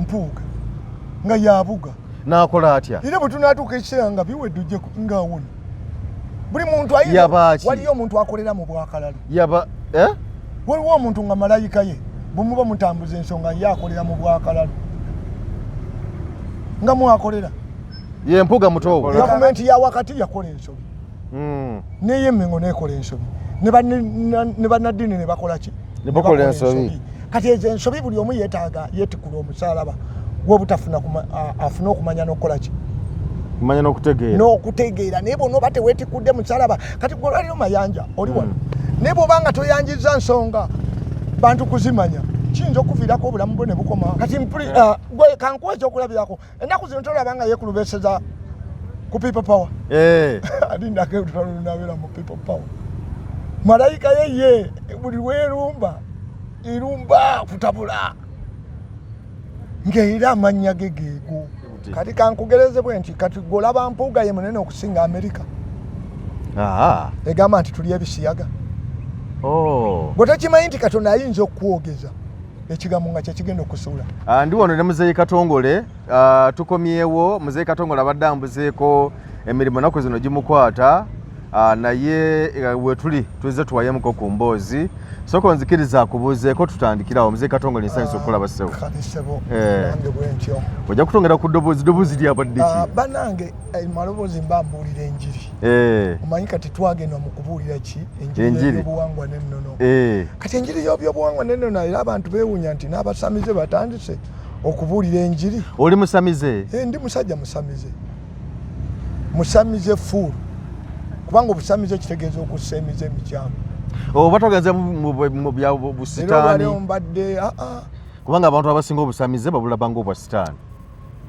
empuuga nga yabuga n'akola atya era bwe tunaatuuka ekiseera nga biwedde ojje ngaawona buli muntu ayina waliyo omuntu akolera mu bwakalalu waliwo omuntu nga malayika ye bwemuba mutambuza ensonga ye akolera mu bwakalalu nga mwakolera ye mpuga mutobo gavumenti ya wakati yakola ensobi neye Emmengo nekola ensobi ne bannaddiini ne bakola ki ne bakola ensobi kati ezo ensobi buli omu yeetaaga yeetikula omusalaba gw'obutafuna afune okumanya n'okukola ki kumanya n'okutegeera naye bw'onooba teweetikudde musalaba kati gwe olwaliro mayanja oli wano naye bw'oba nga toyanjiza nsonga bantu kuzimanya kiyinza okuviirako obulamu bwe ne bukoma kati gwe kankuwa ekyokulabirako ennaku zino tolaba nga yeekulubeeseza ku people power alindako olutalo lunabeera mu people power malayika ye buli lwerumba erumba kutabula ng'era amannya ge geego kati kankugereze bwe nti kati golaba mpuuga ye munene okusinga Amerika egamba nti tuli ebisiyaga bwe tokimanyi nti Katonda ayinza okukwogeza ekigambo nga kyekigenda okusuula ndi wano ne Muzeeyi Katongole tukomyewo Muzeeyi Katongole abadde ambuzeeko emirimu ennaku zino gimukwata naye wetuli tuze tuwayemuko ku mboozi soko nzikiriza akubuuzeeko tutandikirawo Muzeeyi Katongole nsanyusa okulaba ssebo nange bwe ntyo ojja kutongera ku ddoboozi lyabadde ki bannange maloboozi mba mbuulira enjiri omanyi kati twagenda mu kubuulira ki enjiri y'obuwangwa n'ennono kati enjiri y'obuwangwa n'ennono era abantu beewuunya nti n'abasamize batandise okubuulira enjiri oli musamize ndi musajja musamize fuulu kubanga obusamize kitegeeza okussa emize emikyamu oba togenze mu bya busitaani mbadde kubanga abantu abasinga obusamize babulabanga obwa sitaani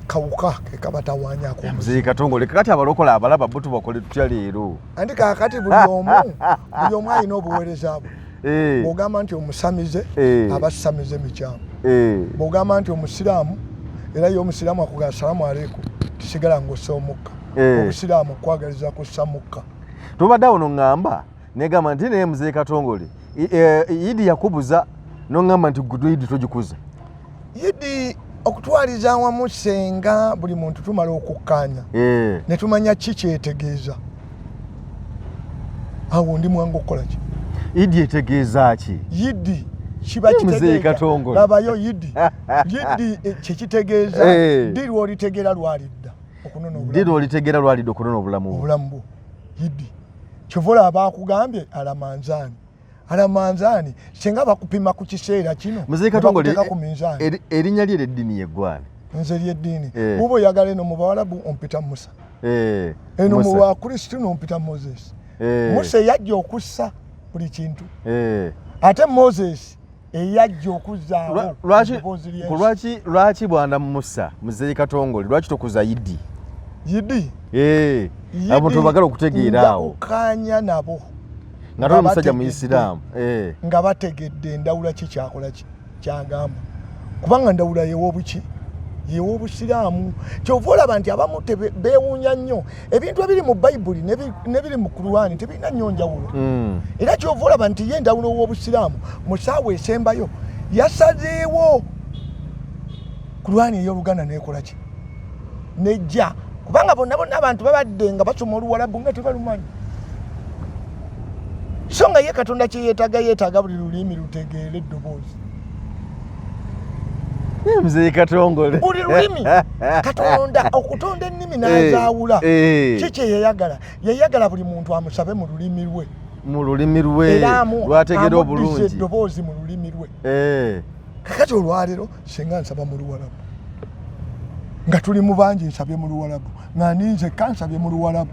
kawuka ke kabatawaanyako Muzeeyi Katongole kakati abalokola abalaba bo tubakole tutya leero anti kakati buli omu alina obuweereza bwe bw'ogamba nti omusamize abasamize emikyamu bw'ogamba nti omusiraamu era ye omusiraamu akugamba salaamu aleikum tisigala ng'ossa omukka obusiraamu kwagaliza kussa mukka tubadde awo noŋŋamba negamba nti naye Muzeeyi Katongole Idi yakubuza noŋŋamba nti gudu Idi togikuza Idi okutwaliza awamu senga buli muntu tumala okukkaanya ne tumanya ki kyetegeeza awo ndi mwangu okukola ki Idi etegeeza ki Idi kiba kitegeeza labayo Idi kyekitegeeza ddi lw'olitegeera lwalidda okunona obulamu bwo Idi kyova olaba akugambye alamanzaani singa bakupima ku kiseera kino Muzeeyi Katongole erinnya lye ery'eddiini yeggwani nze ly'eddiini buba oyagala eno mu Bawarabu ompita Musa eno mu Bakristu nompita Moses Musa eyajja okussa buli kintu ate Moses eyajja okuzzaawo lwaki bwana Musa Muzeeyi Katongole lwaki tokuza Idi abantu bagala okutegeera awo ukkaanya nabo nga toli musajja muisiraamu nga bategedde ndawula ki kyakola kyagamba kubanga ndawula yeew'obusiraamu kyova olaba nti abamu beewuunya nnyo ebintu ebiri mu Bayibuli n'ebiri mu Kurani tebirina nnyo njawulo era kyova olaba nti ye ndawulo w'obusiraamu mu ssaawa esembayo yasazeewo Kurani ey'Oluganda neekola ki nejja kubanga bonna abantu babadde nga basoma Oluwalabu nga tebalumanyi so nga ye Katonda yeetaaga buli lulimi lutegeere eddoboozi Muzeeyi Katongole buli lulimi Katonda okutonda ennimi n'azaawula ki yeyagala buli muntu amusabe mu lulimi lwe lwategeera obulungi eddoboozi mu lulimi lwe kakati olwaleero singa nsaba mu Luwalabu nga tuli mu bangi nsabye mu Luwalabu nga ninze kansabye mu Luwalabu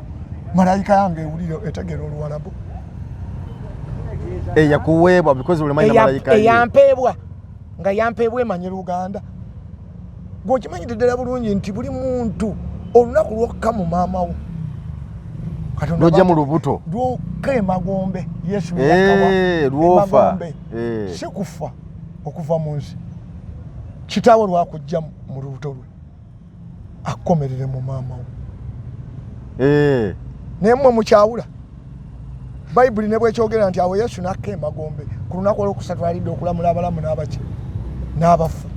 malayika yange ewulire etegeera Oluwalabu yakuweebwa because buli manyi na malayika eyampeebwa nga yampeebwa emanyi Luganda gweokimanyidde ddala bulungi nti buli muntu olunaku lwokka mu maama wo lwojja mu lubuto lwokka emagombe Yesu yakawa si kufa okuva mu nsi kitaawe lwakujja mu lubuto lwe akomerere mu maama wo naye mmwe mukyawula Bayibuli ne bwekyogera nti awo Yesu n'akka emagombe ku lunaku olwokusatu alidde okulamula abalamu n'abaki n'abafu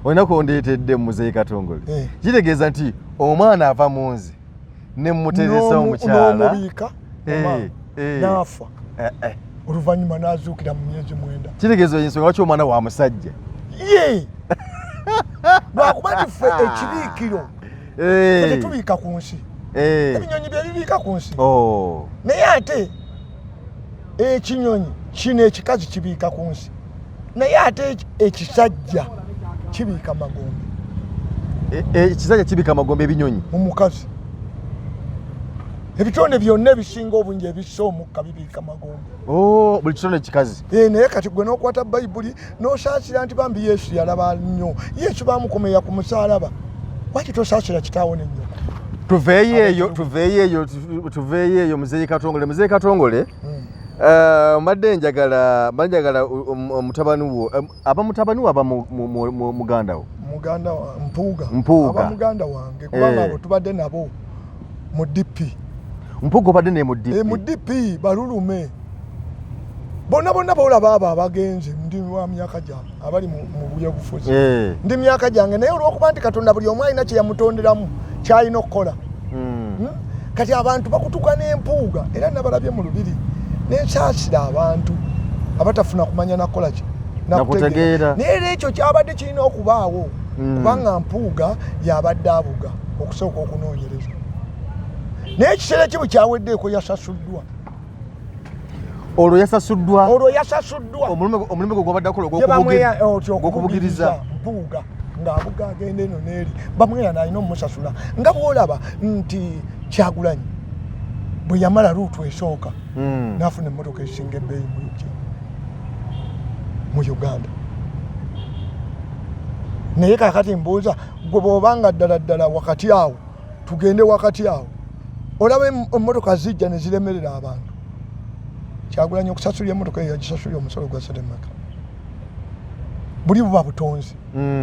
olina kondeetedde Muzeeyi Katongole kitegeeza nti omwana ava mu nze ne mmuteresa omukyala n'omubiika n'afa oluvannyuma n'azuukira mu myezi 9. kitegeeza ensonga lwaki omwana wa musajja ye lwakuba nti ffe ekibiikiro tetubiika ku nsi ebinyonyi bye bibiika ku nsi naye ate ekinyonyi kino ekikazi kibiika ku nsi naye ate ekisajja kibiika magombe ekisajja kibiika magombe ebinyonyi mu mukazi ebitonde byonna ebisinga obungi ebissa omukka bibiika magombe buli kitonde kikazi naye kati gwe n'okwata bayibuli n'osaasira nti bambi Yesu yalaba nnyo Yesu baamukomeya ku musaalaba lwaki tosaasira kitaawo n'ennyoko tuveeyo eyo Muzeeyi Katongole mbadde njagala mutabani wo aba mutabani wo aba muganda wo Mpuuga aba muganda wange kubanga abo tubadde nabo mu DP Mpuuga obadde naye mu DP balulume bonna boolaba abo abagenzi ndi wa myaka gyange abali mu byobufuzi ndi myaka gyange naye olw'okuba nti Katonda buli omu alina kye yamutonderamu kyalina okukola kati abantu bakutuka n'empuuga era nabalabye mu lubiri nensaasira abantu abatafuna kumanya nakola ki nakutegeera naye era ekyo kyabadde kirina okubaawo kubanga Mpuuga yabadde abuga okusooka okunoonyereza naye ekiseera kibu kyaweddeeko yasasuddwa olwo yasasuddwa omulimu gwe gwabadde akola ogw'okubugiriza Mpuuga ng'abuga agenda eno n'eri bamwera n'alina omusasula nga bw'olaba nti Kyagulanyi bwe yamala luutu esooka n'afuna emmotoka esinga ebbeeyi mu Uganda naye kakati mbuuza gwe bw'obanga ddala wakati awo tugende wakati awo olaba emmotoka zijja ne ziremerera abantu Kyagulanyi okusasulira emmotoka eyo yagisasulira omusolo gwa Seremaka buli buba butonzi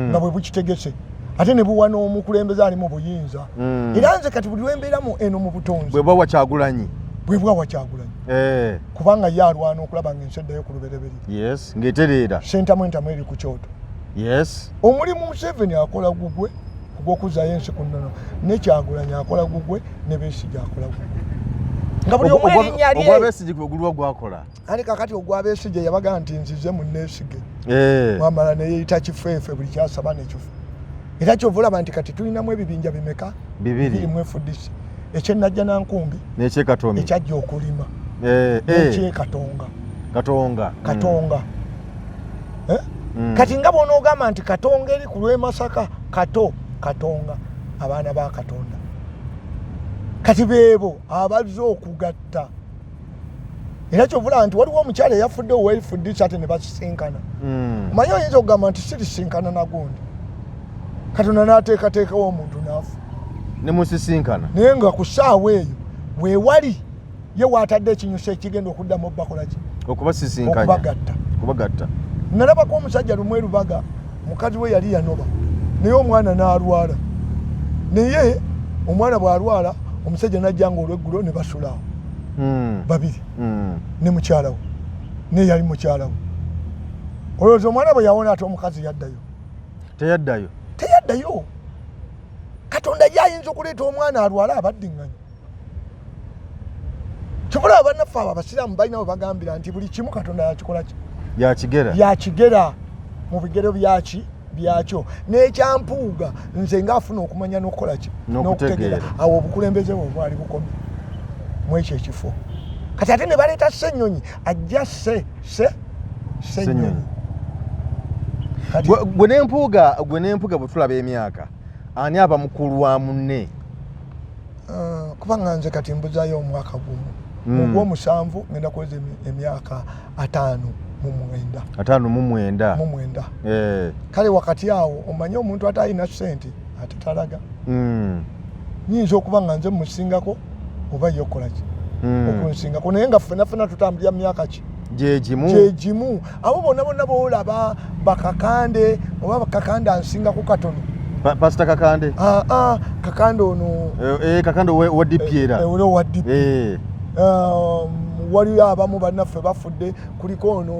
nga bwe bukitegese ate ne buwa n'omukulembeze ali mu buyinza era nze kati buli lwembeeramu eno mu butonzi bwe bwawa Kyagulanyi kubanga ye alwana okulaba ng'ensi eddayo ku lubereberye ng'etereera sentamu entamu eri ku kyoto omulimu Museveni akola gugwe ogw'okuzaayo ensi ku nnono ne Kyagulanyi akola gugwe ne Besigye akola gugwe nga buli omu erinnya lye ogwa Besigye gwe gwakola ani kakati ogwa Besigye yabaga nti nzize mu neesige mwamala ne yeeyita kifeefe buli kyasaba nekifu era kyova olaba nti kati tulinamu ebibinja bimeka bibiri mu FDC ekyenajja nankumbi n'ekyekatomi ekyajja okulima n'ekyekatonga katonga kati nga bw'onoogamba nti katonga eri ku lw'e Masaka katonga abaana ba Katonda kati beebo abazze okugatta era kyovula nti waliwo omukyala eyafudde ow'FDC ate ne basisinkana manyi oyinza okugamba nti sirisinkana nagundi Katonda n'ateekateekawo omuntu n'afa ne musisinkana naye nga ku ssaawa eyo weewali ye waatadde ekinyuso ekigenda okuddamu bakola ki okubagatta nalabako omusajja lumwe Lubaga mukazi we yali yanoba naye omwana n'alwala naye omwana bw'alwala omusajja n'ajja nga olw'eggulo ne basulawo babiri ne mukyala we naye yali mukyala we olowooza omwana bwe yawona ate omukazi teyaddayo Katonda yayinza okuleeta omwana alwala abaddiŋŋanyi kibula bannaffe abo abasiraamu balina we bagambira nti buli kimu Katonda yakikola ki yakigera mu bigero byakyo n'ekyampuuga nze ngaafuna okumanya n'okukola ki n'okutegeera awo obukulembeze bwe bwali bukomye mu ekyo ekifo kati ate ne baleeta Ssenyonyi ajja Ssenyonyi gwe n'empuuga bwe tulaba emyaka ani aba mukulu wa munne kubanga nze kati mbuzaayo omwaka gumu mu gw'omusanvu ngenda kuweza emyaka 59 kale wakati awo omanye omuntu atalina ssente ate talaga nyinza okuba nga nze musingako oba ye okola ki okunsingako naye nga ffenafena tutambulira mu myaka ki gyegimu abo bonna boolaba bakakande oba kakande ansingako katono Pastor Kakande Kakande ono Kakande wa DP era wa DP waliyo abamu bannaffe bafudde kuliko ono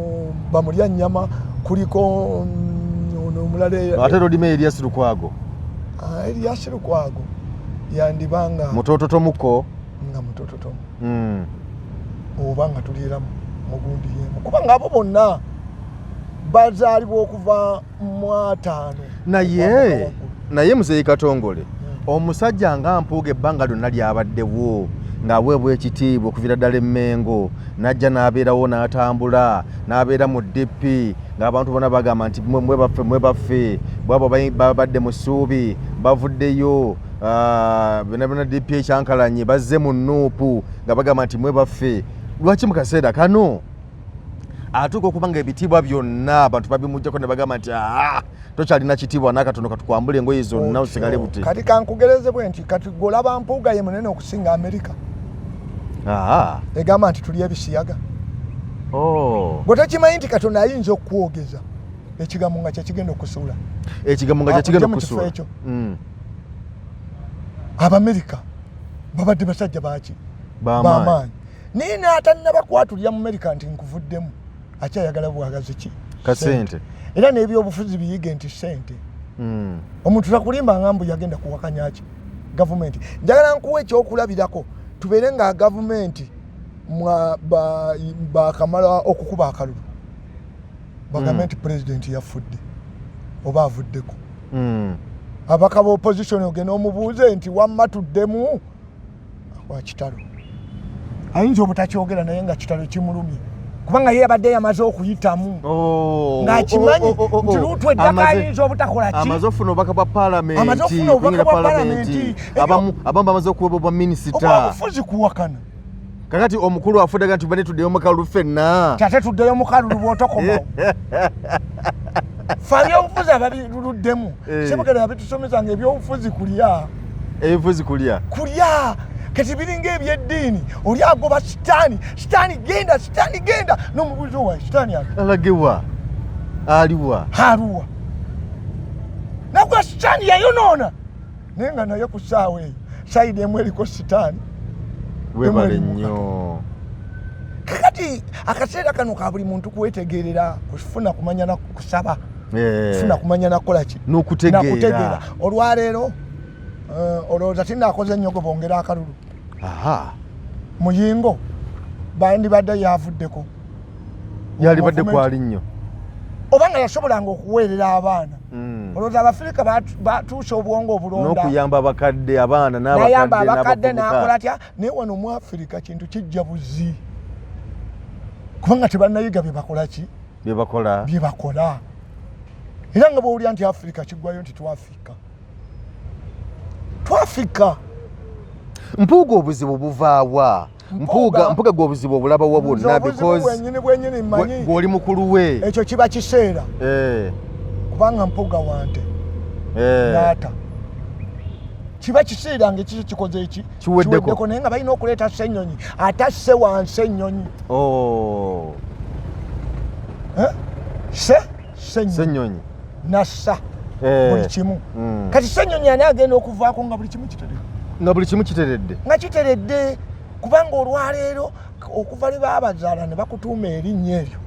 bamulya nnyama kuliko ono ono omulala ate lodime Elias Lukwago Elias Lukwago yandibanga mutototo muko nga mutototo oba nga tuliira mu gundi yemu kubanga abo bonna bazaalibwa okuva mu 5 naye Muzeeyi Katongole omusajja nga Mpuuga ebbanga lyonna lyabaddewo ng'aweebwa ekitiibwa okuviira ddala Emmengo n'ajja n'abeerawo n'atambula n'abeera mu DP ng'abantu bonna bagamba nti mwe baffe bwabo babadde mu ssuubi bavuddeyo bonna DP ekyankalanye bazze mu Nuupu nga bagamba nti mwe baffe lwaki mu kaseera kano atuuka okuba nga ebitiibwa byonna abantu babimuggyako ne bagamba nti tokyalina kitiibwa n'akatono katukwambula engoye zonna osigale buti kati kankugereze bwe nti kati golaba Mpuuga ye munene okusinga Amerika egamba nti tuli ebisiyaga gwe tokimanyi nti Katonda ayinza okukwogeza ekigambo nga kyekigenda okusuula ekyo Abamerika babadde basajja baki bamaanyi naye n'atannabakwatulira mu Amerika nti nkuvuddemu akyayagala bwagazi ki kasente era n'ebyobufuzi biyige nti sente omuntu takulimba nga mbu yagenda kuwakanya ki gavumenti njagala nkuwa ekyokulabirako tubeere nga gavumenti bakamala okukuba akalulu bagambe nti pulezidenti yafudde oba avuddeko abaka ba opposition ogenda omubuuze nti wamma tuddemu wa kitalo ayinza obutakyogera naye nga kitalo kimulumye kubanga ye abadde yamaze okuyitamu ng'akimanyi nti Luutu eddaka ayinza obutakola ki amaze ofuna obubaka bwa paalamenti abamu bamaze okuweebwa obwa minisita obufuzi kuwakana kakati omukulu afudde nti bane tuddeyo mu kalulu ffenna tate tuddeyo mu kalulu bw'otokomawo fe ebyobufuzi ababiruluddemu sebagala abitusomesanga ebyobufuzi kulya kati biringa ebyeddiini oli agoba sitaani genda n'omubuuzi owa sitaani alagewa aliwa nagwa sitaani yayonoona naye nga naye ku ssaawa eyo sayidi emu eriko sitaani webale nnyo kakati akaseera kano ka buli muntu kwetegerera kufuna kumanya na kusaba kufuna kumanya nakola ki n'okutegeera olwaleero olowooza tinaakoze ennyogo bongera akalulu muyingo bandibadde yavuddeko yalibadde kwali nnyo obanga yasobolanga okuweerera abaana olowooza Abafirika batuuse obwongo obulonda n'okuyamba abakadde abaana n'ayamba abakadde n'akola atya naye wano mu Afirika kintu kijja buzi kubanga tebannayiga bye bakola ki bye bakola era nga bw'owulira nti Afirika kiggwayo nti twafika Mpuuga obuzibu buvaawa Mpuuga g'obuzibu obulabawo bwonna bwenyini mmanyi gw'oli mukulu we ekyo kiba kiseera kubanga Mpuuga wante naata kiba kiseera ng'ekikyo kikoze eki kiweddeko naye nga balina okuleeta Ssenyonyi atasse wansi ennyonyi Ssenyonyi nassa buli kimu kati Ssenyonyi ani agenda okuvaako nga buli kimu kiteredde nga kiteredde kubanga olwaleero okuva lwe baabazaala ne bakutuuma erinnya eryo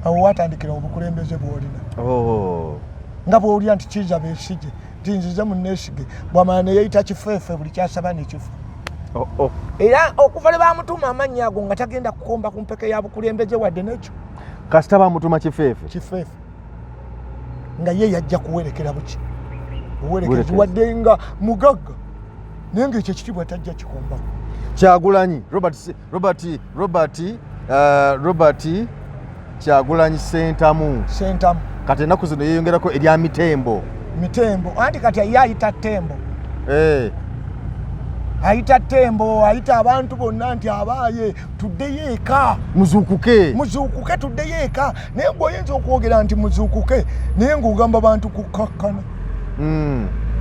awo watandikira obukulembeze bw'olina nga bw'olya nti Kizza Besigye nti nzize munneesige bw'amala ne yeeyita Kifeefe buli kyasaba ne kifa era okuva lwe baamutuuma amannya ago nga tagenda kukomba ku mpeke ya bukulembeze wadde nekyo kasita baamutuuma Kifeefe nga ye yajja kuwerekera buki obuwerekezi wadde nga mugagga naye ng'ekyo ekitiibwa tajja kikombako Kyagulanyi Robert Kyagulanyi Ssentamu kati ennaku zino yeeyongerako erya Mitembo anti kati ye ayita Tembo ayita abantu bonna nti abaaye tuddeyo eka muzuukuke tuddeyo eka naye ng'oyinza okwogera nti muzuukuke naye ng'ogamba bantu kukakkana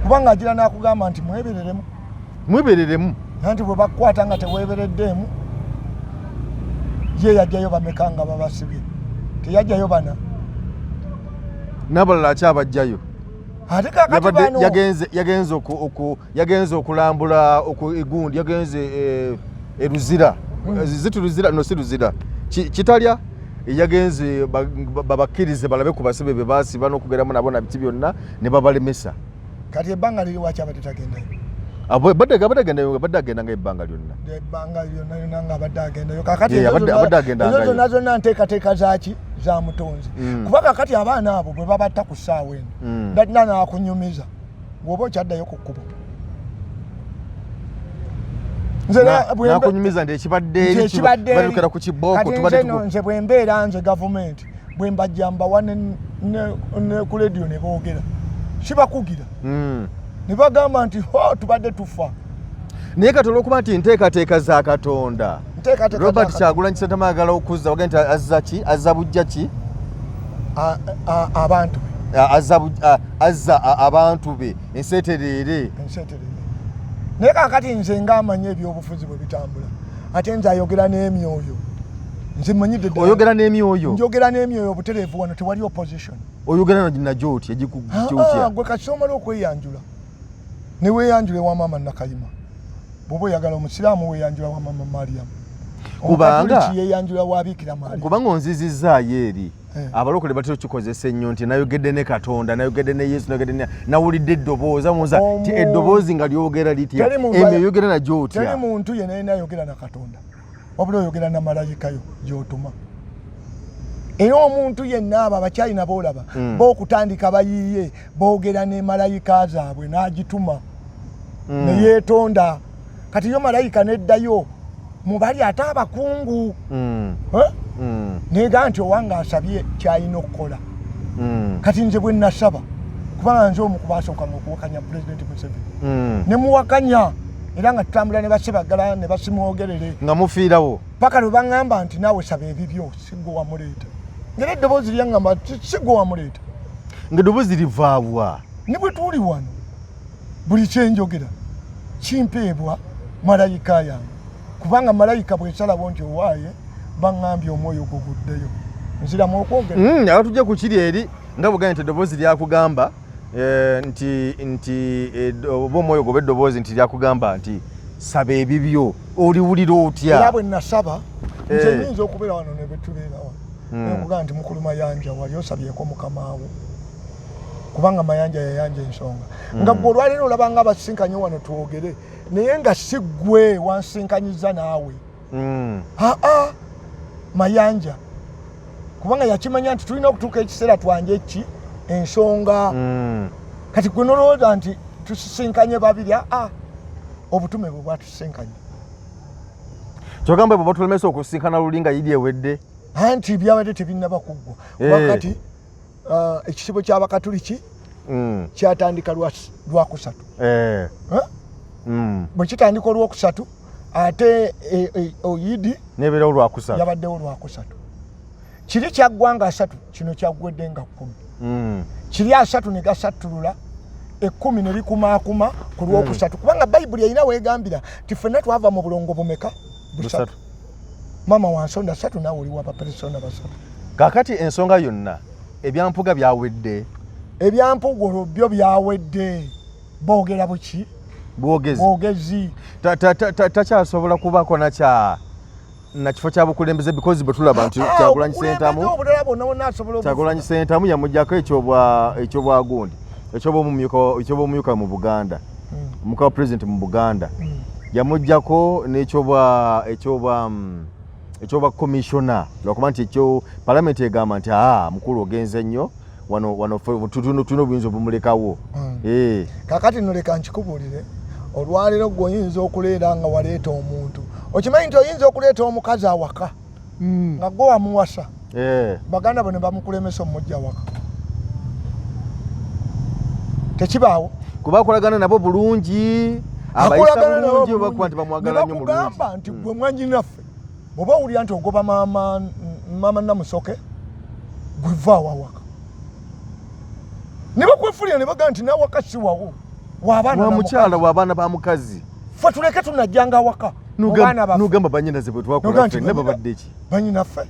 kubanga agira n'akugamba nti mwebereremu nti bwe bakukwata nga teweebereddeemu ye yajjayo bameka nga babasibye teyajjayo bana n'abalala akyabajjayo ate kakati bano yagenze okulambula egundi yagenze eruzira zituluzira no si luzira kitalya yagenze babakkirize balabe ku basibe be baasiba n'okugeramu nabo na biti byonna ne babalemesa. Kati ebbanga liri waki abadde tagendayo? Badde agenda ng'ebbanga lyonna. Ebbanga lyonna nga abadde agendayo. Kakati ezo zonna nteekateeka zaki za Mutonzi. Kuba kakati abaana abo bwe babatta ku ssaawa eno dalina n'akunyumiza bw'oba okyaddayo ku kkubo. Nakunyumiza ekibadde balukira ku kibooko nze bwe mbeera nze gavumenti bwe mbajja mbawa ne ku leediyo ne boogera kibakugira ne bagamba nti tubadde tufa. Naye kati olw'okuba nti nteekateeka za Katonda Robert Kyagulanyi Ssentamu ayagala okuzza waga nti azza bujja ki abantu azza abantu be enseetereere. Naye kakati nze ng'amanya ebyobufuzi bwe bitambula ate nze ayogera n'emyoyo. Nze mmanyidde ddala. Oyogera n'emyoyo? Njogera n'emyoyo butereevu wano tewali opposition. Oyogera nagyo otya egikutya? Gwe kati somala okweyanjula ne weeyanjula ewa maama Nakayima. Bw'oba oyagala omusiraamu weeyanjula wa maama Mariam. Kubanga yeeyanjula wa Bikira Mariam. Kubanga onzizizzaayo eri abalokole batera kikozesa ennyo nti nayogedde ne Katonda nayogedde ne Yesu nayogedde nawulidde eddoboozi amubuuza ti eddoboozi nga lyogera litya emyo oyogera nagyo otya? Teri muntu yenna yenna ayogera na Katonda wabula oyogera na malayikayo gy'otuma. Era omuntu yenna abo abakyalina boolaba bookutandika bayiiye boogera ne malayika zaabwe n'agituma ne yeetonda. Kati yo malayika neddayo mu bali ate abakungu neega nti owange asabye kyalina okukola. Kati nze bwe nasaba kubanga nze omu kubasookanga okuwakanya Pulezidenti Museveni ne muwakanya era nga tutambula ne basibagala ne basimwogerere nga mufiirawo paka lwe baŋŋamba nti naawe saba ebibyo si gwe wamuleeta. Ngera eddoboozi lyaŋŋamba si gwe wamuleeta. Ng'eddoboozi livaawa? Ne bwe tuli wano buli kyenjogera kimpeebwa malayika yange kubanga malayika bw'esalawo nti owaaye baŋŋambye omwoyo gwo guddeyo nziramu okwogera. Aba tujja ku kiri eri nga bw'ogambye nti eddoboozi lyakugamba nti oba omwoyo gwo b'eddoboozi nti lyakugamba nti saba ebibyo oliwulira otya? Era bwe nasaba nze nnyinza okubeera wano ne betubeera wano nekugamba nti mukulu Mayanja wali osabyeko mukamaawo kubanga Mayanja yayanja ensonga nga gwe olwaleero olabanga abasinkanye wano twogere naye nga si ggwe wansinkanyiza naawe. Mayanja kubanga yakimanya nti tulina okutuuka ekiseera twanje ki ensonga. Kati gwe nolowooza nti tusisinkanye babiri obutume bwe bwatusinkanye. Kyogamba bwe batulemesa okusinkana luli nga yidi ewedde anti byabadde tebinnaba kuggwa wakati ekisibo ky'Abakatuliki kyatandika lwakusatu. Bwe kitandika olwokusatu ate oyidi nebeerawo lwakusatu yabaddewo lwakusatu. Kiri kyaggwanga asatu kino kyaggwedde nga 10. Kiri asatu ne gasattulula 10 ne likumaakuma ku lwokusatu kubanga Bayibuli erina weegambira ti ffenna twava mu bulongo bumeka? Busatu. Mama wansonda 3 naawe oli w'abaperesona 3. Kaakati ensonga yonna ebyampuga byawedde. Ebyampuga byo byawedde. Boogera buki? Bwogezi. Takyasobola kubaako na kifo kya bukulembeze because bwe tulaba nti Kyagulanyi Ssentamu yamuggyako ekyobwagundi ekyobwomumyuka mu Buganda omuka wa pulezidenti mu Buganda yamuggyako n'ekyoba komishona lwakuba nti ekyo palamenti egamba nti mukulu ogenze nnyo wano tulina obuyinza obumulekawo. Kakati noleka nkikubuulire olwaleero gwe oyinza okuleera nga waleeta omuntu okimanyi nti oyinza okuleeta omukazi awaka nga gwe wamuwasa baganda bo ne bamukulemesa omujja waka tekibaawo kuba akolagana nabo bulungi abayisa bulungi obakuba nti bamwagala nnyo mulungi. Nebakugamba nti gwe mwannyinaffe bw'oba owulira nti ogoba maama Namusoke gwe vaawo awaka ne bakwefulira ne bagamba nti nawaka si wawo wa mukyala w'abaana ba mukazi. Ffe tuleke tunajjanga awaka n'ogamba bannyinaze bwe twakola ffenna babadde ki? Bannyinaffe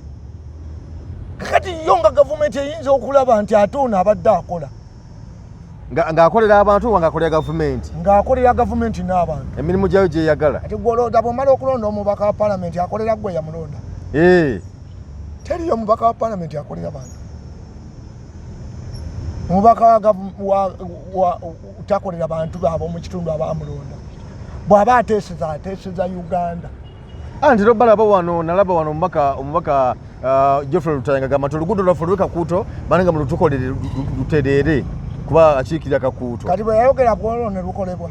kakati yo nga gavumenti eyinza okulaba nti ate ono abadde akola ng'akolera abantu oba ng'akolera gavumenti? Ng'akolera gavumenti n'abantu emirimu gyayo gyeyagala. Ati gw'olonda bw'omala okulonda omubaka wa palamenti akolera gwe yamulonda. teriyo mubaka wa parliament akolera bantu mubaka wa takolera bantu babo mu kitundu abamulonda bw'aba ateeseza Uganda. Anti balaba wano nalaba wano omubaka Geoffrey Lutayanga gamba nti oluguudo lwaffe olw'Ekakuuto bananga mu lutukolere lutereere kuba akiikirira Kakuuto. Kati bwe yayogera bwolwo ne lukolebwa.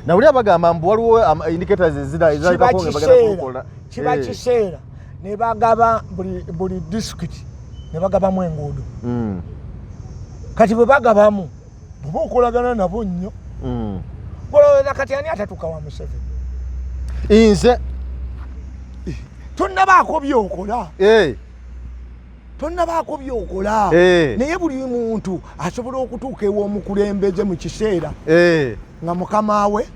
Na uli abagamba mbu waliwo indicators ezirabikako nga bagenda kukola. Kiba kiseera ne bagaba buli district ne bagabamu enguudo. Kati bwe bagabamu buba okolagana nabo nnyo. Olowooza kati ani atatuuka wa Museveni? Nze tonnabaako by'okola. Tonnabaako by'okola. Naye buli muntu asobola okutuuka ew'omukulembeze mu kiseera nga mukama we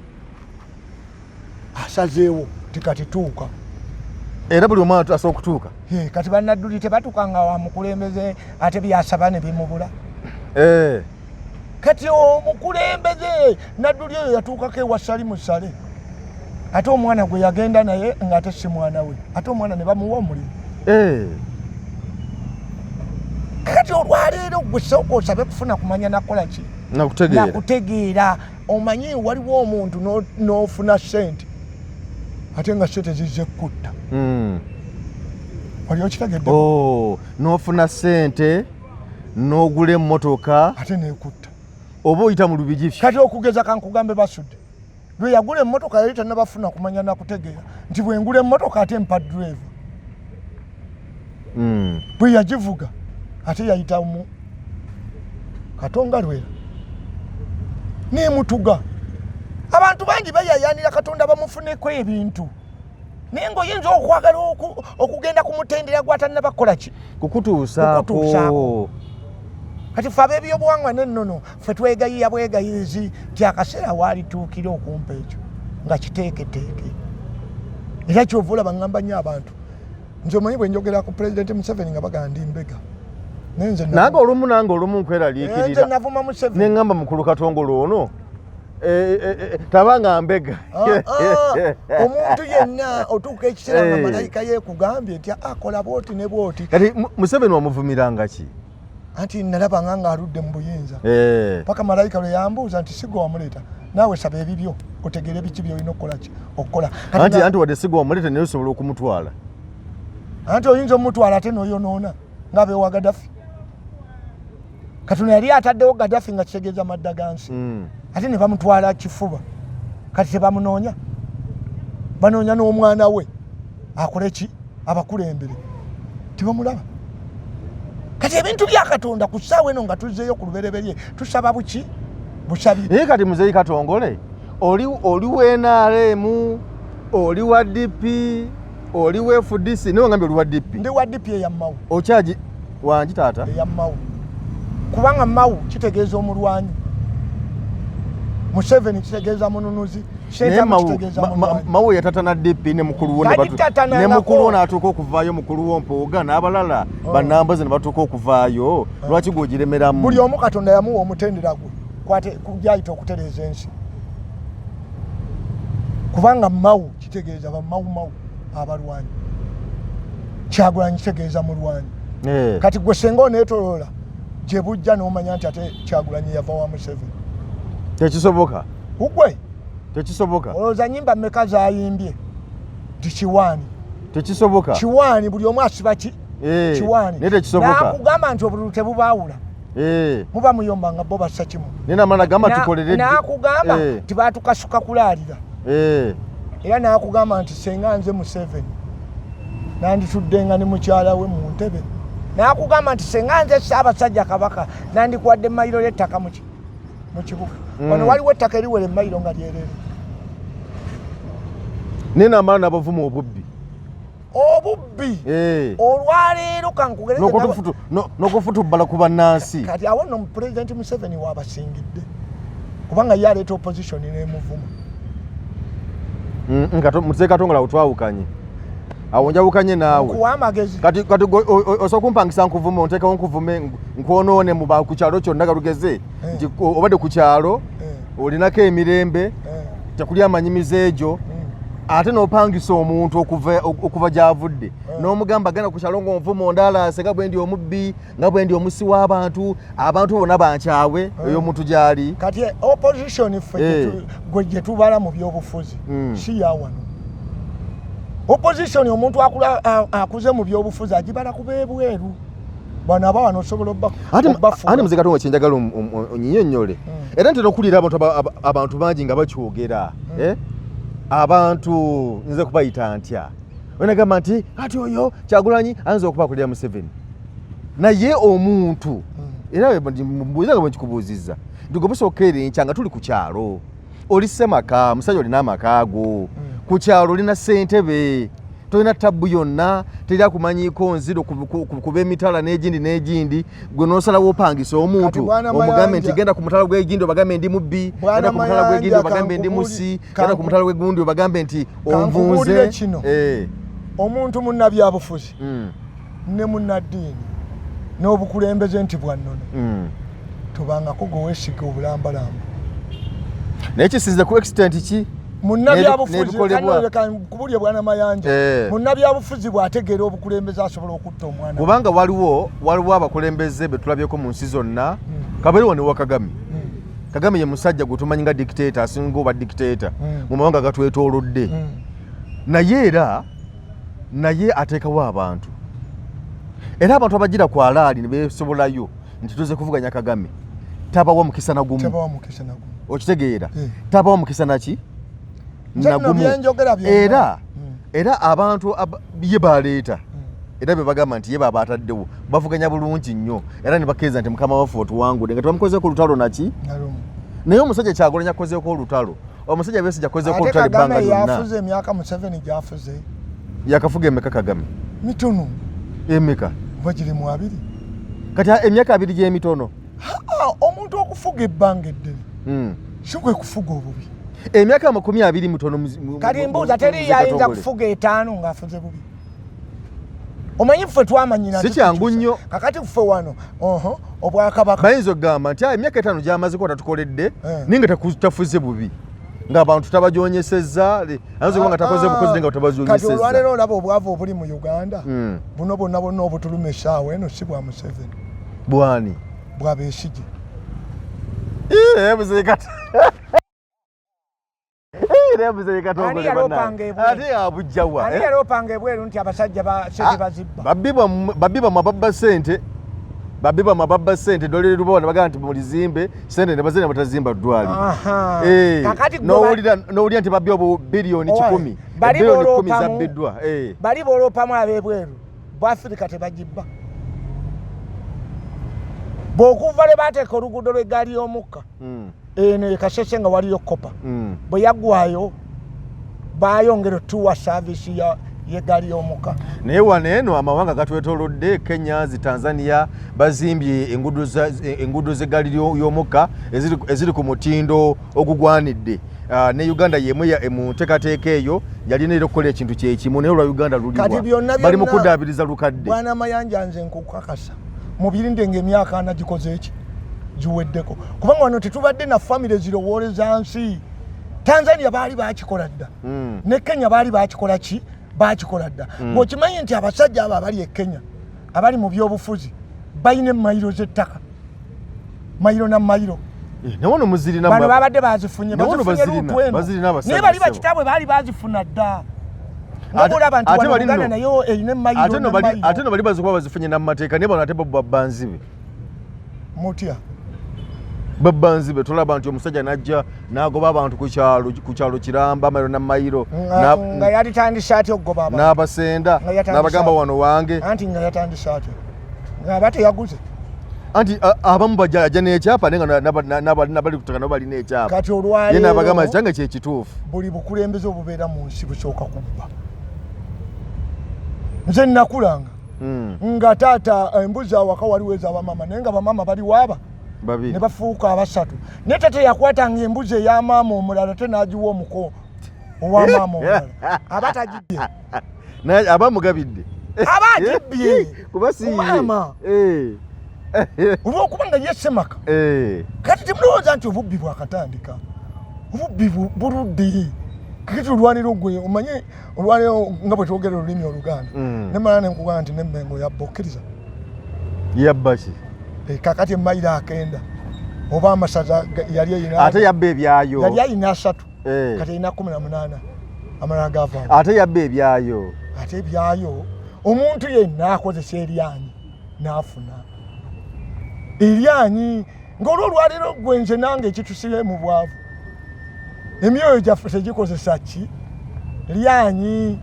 asazeewo tikati tuuka. Era buli omu asobola okutuuka. Kati bannadduli tebatuuka nga wa mukulembeze ate byasaba ne bimubula. Kati omukulembeze nadduli oyo yatuukako ewa Salimu Sale. Ate omwana gwe yagenda naye ng'ate si mwana we. Ate omwana ne bamuwa omulimu. Kati olwaleero gwe sooka osabe kufuna kumanya nakola ki? Nakutegeera. Omanyi waliwo omuntu n'ofuna ssente ate nga ssente zizze kutta. Wali okitegedde? N'ofuna ssente n'ogula emmotoka ate neekutta. Oba oyita mu Lubijji. Kati okugeza kankugambe basudde. Lwe yagula emmotoka yali tannabafuna kumanya nakutegeera nti bwe ngula emmotoka ate mpa driver. Bwe yagivuga ate yayita mu Katonga Lwera neemutuga. Abantu bangi bayayanira Katonda bamufuneko ebintu naye ng'oyinza okwagala okugenda ku mutendera gwatannabakola ki? Kukutuusaako. Kati ffe ab'ebyobuwangwa n'ennono ffe twegayiya bwegayizi nti akaseera waalituukira okumpa ekyo nga kiteeketeeke. Era kyova olaba ngamba nnyo abantu nze omanyi bwe njogera ku Pulezidenti Museveni nga bagamba ndi mbega. Nange olumu nkweraliikirira. Nze navuma Museveni. Ne ngamba mukulu Katongole ono tabanga mbega. Omuntu yenna otuuka ekiseera nga malayika yeekugambye nti akola bwoti ne bwoti. Kati Museveni wamuvumiranga ki? Anti nalabanga nga aludde mu buyinza. Paka malayika lwe yambuuza nti sigo wamuleeta naawe saba ebibyo otegere biki by'olina okukola. Anti wadde sigo wamuleeta naye osobola okumutwala. Anti oyinza omutwala ate n'oyonoona ng'abeewa Gaddafi. Katonda yali ataddewo Gaddafi nga kitegeeza madda gansi. Ate ne bamutwala kifuba. Kati tebamunoonya. Banoonya n'omwana we akole ki? Abakulembere. Tebamulaba. Kati ebintu bya Katonda ku ssaawa eno nga tuzzeeyo ku lubereberye tusaba buki? Busabi. Naye kati Muzeeyi Katongole oli wa NRM, oli wa DP, oli wa FDC, naye ngambye oli wa DP. Ndi wa DP eya Mmawu. Okyaji wangi taata? Eya Mmawu. Kubanga Mmawu kitegeeza omulwanyi. Museveni kitegeeza mununuzi. Mmawu yatatana DP ne mukulu wo ne mukulu wo n'atuuka okuvaayo mukulu wo Mpooga n'abalala bannamboze ne batuuka okuvaayo. Lwaki gw'ogiremeramu? Buli omu Katonda yamuwa omutendera gwe gyayita okutereeza ensi. Kubanga Mmawu kitegeeza Mmawu abalwanyi. Kyagulanyi kitegeeza mulwanyi. Kati gwe senga oneetoloola gye bujja n'omanya nti ate Kyagulanyi yava wa Museveni. Tekisoboka. Ugwe tekisoboka. Olowooza nnyimba mmeka zayimbye nti Kiwaani. Tekisoboka. Kiwaani buli omu asiba ki? Kiwaani. Naye tekisoboka. Nakugamba nti obululu tebubaawula. Muba muyomba nga bo bassa kimu. Nena gamba tukolere. Nakugamba nti baatukasuka kulaalira. Era nakugamba nti senga nze Museveni nandituddenga ne mukyala we mu ntebe. Nakugamba nti senga nze Ssaabasajja Kabaka nandikuwadde mayiro y'ettaka mu kibuga. Wano waliwo ettaka eriwera emayiro nga lyerere. Nena amaana abavuma obubbi. Obubbi. Olwaleero kankugereze n'okufutubbala ku bannansi. Kati awo nno Pulezidenti Museveni waabasingidde. Kubanga ye aleeta opposition n'emuvuma. Muzeeyi Katongole awo twawukanye. Awo njawukanye naawe. Nkuwa amagezi. Kati osobola kumpangisa nkuvume onteekawo nkuvume nkwonoone mu ku kyalo kyonna galugeze nti obadde ku kyalo olinako emirembe tekulya amanyimizo egyo ate n'opangisa omuntu okuva gy'avudde n'omugamba genda ku kyalo ng'onvuma ondalaase nga bwe ndi omubbi nga bwe ndi omusi w'abantu abantu bonna bankyawe eyo omuntu gy'ali kati opposition ffe gwe gye tubala mu byobufuzi si yawano opposition omuntu akuze mu byobufuzi agibala ku beebweru bano aba wano osobola obbafuula ate Mzee Katongo kyenjagala onyinyonnyole era ntera okuwulira abantu bangi nga bakyogera abantu nze kubayita ntya wenagamba nti ati oyo Kyagulanyi ayinza okubakulira Museveni naye omuntu era mbuuza nga bwe nkikubuuzizza nti gwe busooka enkya nga tuli ku kyalo oli ssemaka musajja olina amaka go ku kyalo olina ssentebe tolina tabbu yonna terina kumanyiiko nziro kuba emitala n'egindi gwe n'osalawo opangisa omuntu omugambe nti genda ku mutala gw'egindi obagambe ndi mubbi genda ku mutala gw'egindi obagambe ndi musi genda ku mutala gw'egundi obagambe nti onvunze kino omuntu munnabyabufuzi ne munnaddiini n'obukulembeze nti bwannono tobangako gwe weesiga obulambalamba naye kisize ku extent ki munnabyabufuzi kubulya Bwana Mayanja munnabyabufuzi bw'ategeera obukulembeze asobola okutta omwana kubanga waliwo abakulembeze be tulabyeko mu nsi zonna kabeerewo ne wa Kagame Kagame ye musajja gwe tumanyi nga dictator asinga oba dictator mu mawanga gatwetoolodde naye ateekawo abantu era abantu abagira ku alaali ne beesobolayo nti tuze kuvuganya Kagame tabawa mukisa na gumu okitegeera tabawa mukisa naki nagumu era abantu ye baleeta era be bagamba nti ye baba ataddewo bavuganya bulungi nnyo era ne bakkiriza nti mukama waffe otuwangudde nga tebamukozeeko olutalo naki naye omusajja Kyagulanyi akozeeko olutalo omusajja Besigye akozeeko olutalo ebbanga lyonna yafuze emyaka Museveni gyafuze yakafuga emeka Kagame mitono emeka bagiri mu 2 kati emyaka 2 gy'emitono omuntu okufuga ebbanga eddene si kwe kufuga obubi emyaka 20 mitono kati mbuuza teri yayinza kufuga 5 ng'afuze bubi omanyi ffe twamanyira si kyangu nnyo kakati ffe wano obwakabaka bayinza okugamba nti emyaka 5 gy'amazeko tatukoledde naye nga tafuze bubi ng'abantu tabajonyesezza ayinza okuba nga takoze bukozi nga tabajonyesezza kati olwaleero olaba obwavu obuli mu Uganda buno bonna obutuluma essaawa eno si bwa Museveni bwani bwa Besigye Mzee Katongo ate abujjawa ani yali opanga ebweru nti abasajja basente bazibba babbiba mababba ssente dolere lubawa ne bagamba nti mulizimbe sente ne bazina batazimba ddwali n'owulira nti babbi obwo biliyoni 10 biliyoni 10 zabbiddwa bali booloopamu ab'ebweru Bwafirika tebagibba bw'okuva le baateeka oluguudo lw'eggaali y'omukka eno ekasese nga waliyo kopa bwe yaggwayo bayongera tuwa service y'eggaali y'omukka naye wano eno amawanga gatwetoolodde Kenya Tanzania bazimbye enguudo z'eggaali y'omukka eziri ku mutindo ogugwanidde ne Uganda yemu mu nteekateeka eyo yalina era okukola ekintu kyekimu naye olwa Uganda luliwa bali mu kuddaabiriza lukadde Bwana Mayanja nze nkukakasa mubirinde ng'emyaka ana gikoze eki giweddeko kubanga wano tetubadde na famire zirowooleza nsi Tanzania baali bakikola dda ne Kenya baali bakikola ki bakikola dda ng'okimanyi nti abasajja abo abali e Kenya abali mu byobufuzi balina emayiro z'ettaka mayiro na mayiro bano babadde bazifunye bazifunye luutu eno naye bali bakitaabwe baali bazifuna dda nokulaba nti wano Uganda nayo erina emayiro ate no bali bazikuba bazifunye nammateeka naye bano ate babbanzibe mutya babbanzibe tolaba nti omusajja najja n'agoba abantu ku kyalo Kiramba mayiro na mayiro nga yalitandise ati okugoba abantu n'abasenda n'abagamba wano wange anti nga yatandise ati ng'aba teyaguze anti abamu bajja n'ekyapa naye nga nabali kutaka nabo balina ekyapa kati olwaleero ye n'abagamba nti kyange kyekituufu buli bukulembeze obubeera mu nsi busooka kubba nze nakulanga nga taata embuzi awaka waliwo ez'abamama naye nga bamama bali waaba ne bafuuka abasatu naye tate yakwatanga embuzi ey'amaama omulala te n'agiwa omuko ow'amaama omulala aba tagibbye aba mugabidde aba agibbye kuba si maama olw'okuba nga ye Ssemaka kati temulowooza nti obubbi bwakatandika obubbi buludde Kitu lwaniro gwe omanye olwaniro nga bwe twogera olulimi Oluganda nemala nenkugamba nti n'Emmengo yabbokiriza yabbachi kakati emmayiro akenda oba amasaza yali eyina ate yabba ebyayo yali ayina 3 kati ayina 18 amala gavaawo ate yabba ebyayo ate ebyayo omuntu yenna akozesa eryanyi n'afuna eryanyi ng'olwaliro gwenze nange ekitusire mu bwavu emyoyo gyaffe tegikozesa ki lyanyi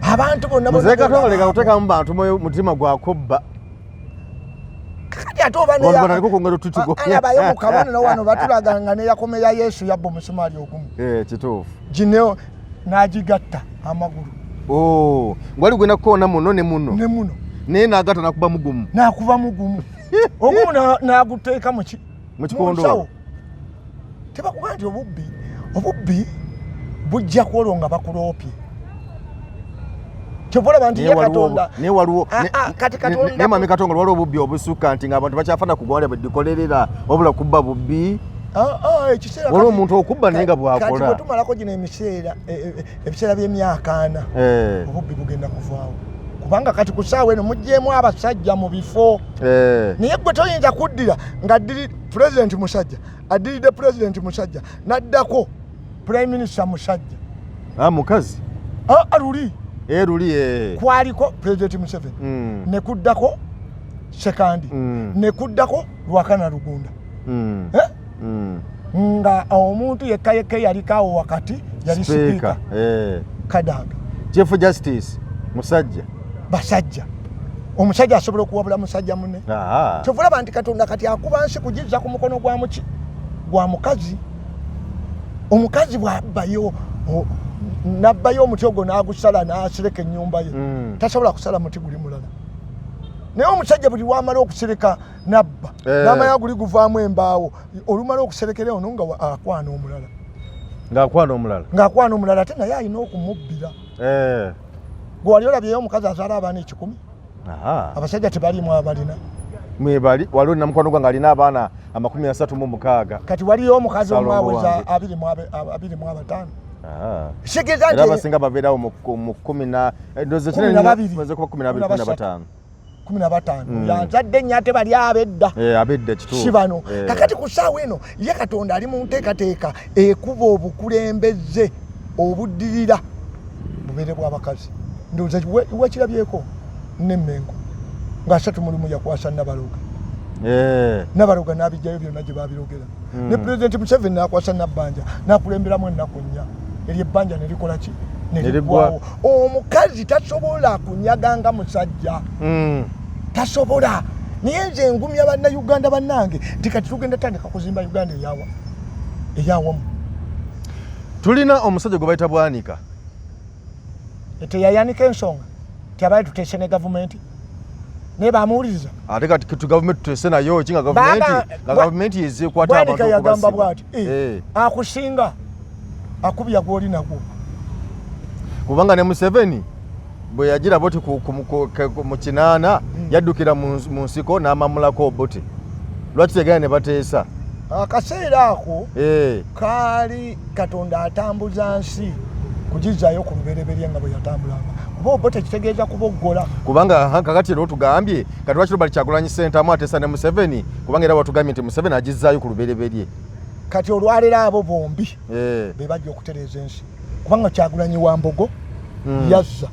abantu bonna Muzehe Katongo leka kuteekamu bantu mutima gwakobba kati ate oba alabayo mu kabonero wano batulaga nga neyakomera Yesu yabba omusumaali ogumu kituufu gino n'agigatta amagulu ngwali gwena kukoona muno ne muno naye n'agatta nakuba mugumu ogumu n'aguteeka mu kikondoola tebakuba nti obubbi bujja kwolwo nga bakuloopye kyovolaba nti ye Katonda kati Katonda Mami Katongo lwaliwo obubbi obusukka nti ng'abantu bakyafana kugwala bedikolerera wabula kubba bubbi waliwo omuntu okubba naye nga bwakola kati bwe tumalako gino ebiseera by'emyaka 4 obubbi bugenda kuvaawo kubanga kati ku ssaawa eno muggyemu abasajja mu bifo naye gwe toyinza kuddira nga pulezidenti musajja addiridde pulezidenti musajja naddako prime minister musajja mukazi luli luli kwaliko pulezidenti Museveni nekuddako sekandi nekuddako Lwakana Lugunda nga omuntu yekka yalikaawo wakati yali sipiika Kadaga chief justice musajja basajja omusajja asobola okuwabula musajja munne kyovulaba nti Katonda kati akuba nsi kugizza ku mukono gwa mukazi omukazi bwabbayo nabbayo omuti ogwo n'agusala n'asereka ennyumba ye tasobola kusala muti guli mulala naye omusajja buli wamala okusereka nabba n'amaya guli guvaamu embaawo olumala okuserekera ono nga ng'akwana omulala ate naye alina okumubbira gwe wali olabyeyo omukazi azaala abaana 10 abasajja tebalimu abalina mwebali waliwo namukwano gwange alina abaana 36 kati waliyo omukazi omwaweza 25 kitegeeza nti abasinga babeerawo mu 15 yanzadde nnyo ate bali abedda kituufu si bano kakati ku ssaawa eno ye Katonda ali mu nteekateeka ekuba obukulembeze obuddirira bubeere bw'abakazi ndowooza wekirabyeko n'Emmengo nga 3 yakwasa Nabaloga n'abijjayo byonna gye babirogera ne pulezidenti Museveni n'akwasa Nabbanja n'akulemberamu ennaku 4 eryo ebbanja ne likola ki ne liggwawo omukazi tasobola kunyaganga musajja tasobola naye nze ngumya bannayuganda bannange nti kati tugenda tandika kuzimba Uganda eyawamu tulina omusajja gwe bayita Bwanika teyayanika ensonga tyabaali tuteese ne gavumenti naye bamuwuliriza ate kati gavumenti tuteese nayo ki nga gavumenti yezeekwata abantu yagamba bwati akusinga akubya gwoli nagwo kubanga ne Museveni bwe yagira boti mu kinaana yaddukira mu nsiko n'amamulako obote lwaki tegana ne bateesa akaseera ako kaali Katonda atambuza nsi kugizaayo ku lubereberye nga bwe yatambulanga kuba obote kitegeeza kuboggola kubanga kakati era otugambye kati lwaki bali Kyagulanyi Ssentamu ateesa ne Museveni kubanga era batugambye nti Museveni agizaayo ku lubereberye kati olwalero abo bombi be bajja okutereeza ensi kubanga Kyagulanyi wa Mbogo yazza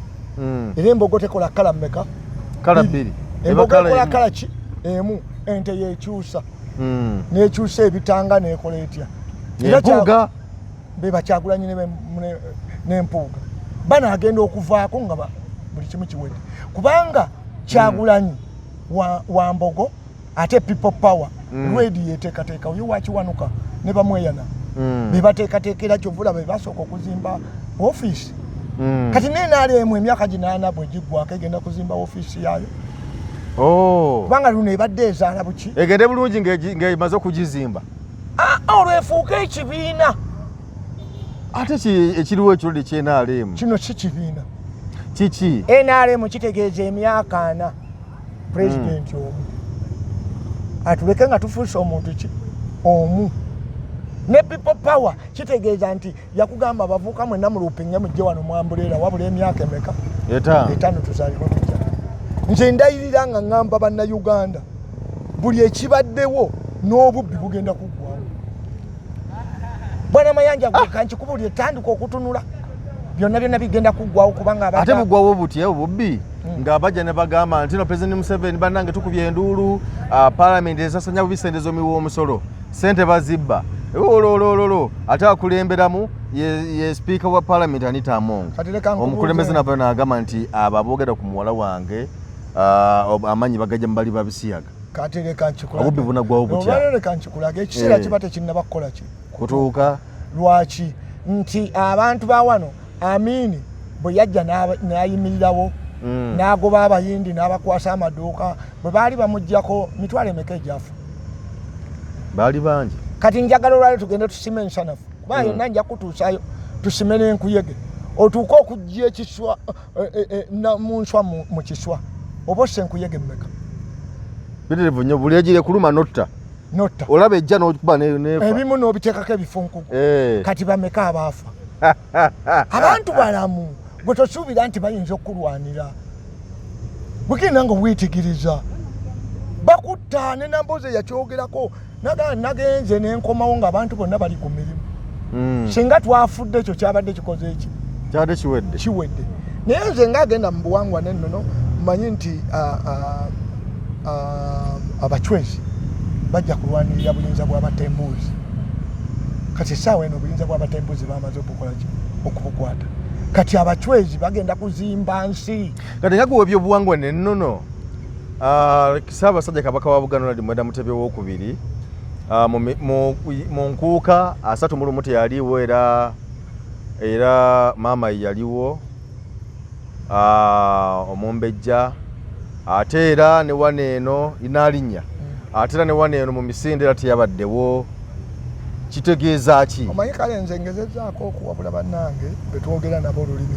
era embogo tekola kala mmeka kala 2 embogo ekola kala ki emu ente yekyusa nekyusa ebitanga nekola etya empuuga beba Kyagulanyi n'empuuga banaagenda okuvaako nga buli kimu kiwedde kubanga Kyagulanyi wa Mbogo ate people power lwedi yeteekateeka oyo wakiwanuka ne bamweyana be bateekateekera kyovula be basooka okuzimba ofiisi kati NRM emyaka 8 bwe giggwako egenda kuzimba ofiisi yaayo kubanga luno ebadde ezaala buki egende bulungi ng'emaze okugizimba olwefuuka ekibiina ate ekiriwo ekirudi ky'NRM kino si kibiina kiki NRM kitegeeza emyaka 4 pulezidenti omu atuleke nga tufuuse omuntu ki omu ne people power kitegeeza nti yakugamba bavuka mwenna mu lupinge mujje wano mwambuleera wabula emyaka emeka 5 tuzaalibwa kujja nze ndayirira nga ngamba bannayuganda buli ekibaddewo n'obubbi bugenda kuggwawo bwana Mayanja kankikubulire tandika okutunula byonna bigenda kuggwawo kubanga ate buggwawo butya obubbi nga bajja ne bagamba nti no President Museveni bannange tukubye enduulu parliament esasanya bubisendezo miwa omusolo sente bazibba ololololo ate akulemberamu ye speaker wa parliament Anita Among omukulembeze nabo n'agamba nti ababogera ku muwala wange amanyi bagajja mbali babisiyaga katereka nkikula obubbi bunaggwawo butya olwaleka nkikulaga ekiseera kiba tekinnaba kukola ki kutuuka lwaki nti abantu ba wano Amini bwe yajja n'ayimirirawo n'agoba abayindi n'abakwasa amaduuka bwe baali bamuggyako mitwalo emeka egyafu baali bangi kati njagala olwaleero tugende tusime ensanafu kuba yonna nja kutuusayo tusime n'enkuyege otuuke okujja ekiswa mu nswa mu kiswa oba ossa enkuyege mmeka biterevu nnyo buli egire kuluma notta olaba ejja n'okuba nefa ebimu n'obiteekako ebifunkugu kati bameka abaafa abantu balamu gwe tosuubira nti bayinza okulwanira bwegenda nga obwetegeriza bakutta ne Nambooze yakyogerako nagenze nenkomawo ng'abantu bonna bali ku mirimu singa twafudde ekyo kyabadde kikoze eki kyabadde kiwedde naye nze ng'agenda mu buwangwa n'ennono mmanyi nti abachwezi bajja kulwanirira buyinza bw'abatembuuzi kati essaawa eno obuyinza bw'abatembuuzi bamaze okubukwata kati abachwezi bagenda kuzimba nsi kati nyaguwa ebyobuwangwa n'ennono Ssaabasajja Kabaka wa Buganda Ronald Muwenda Mutebi II mu nkuuka 31 teyaliwo era maama yaliwo Omumbejja ate era ne waneeno inaalinya ate era ne waneeno mu misinde era teyabaddewo kitegeeza ki omanyi kale nze ngezezaako okuwabula bannange betwogera nabo olulimi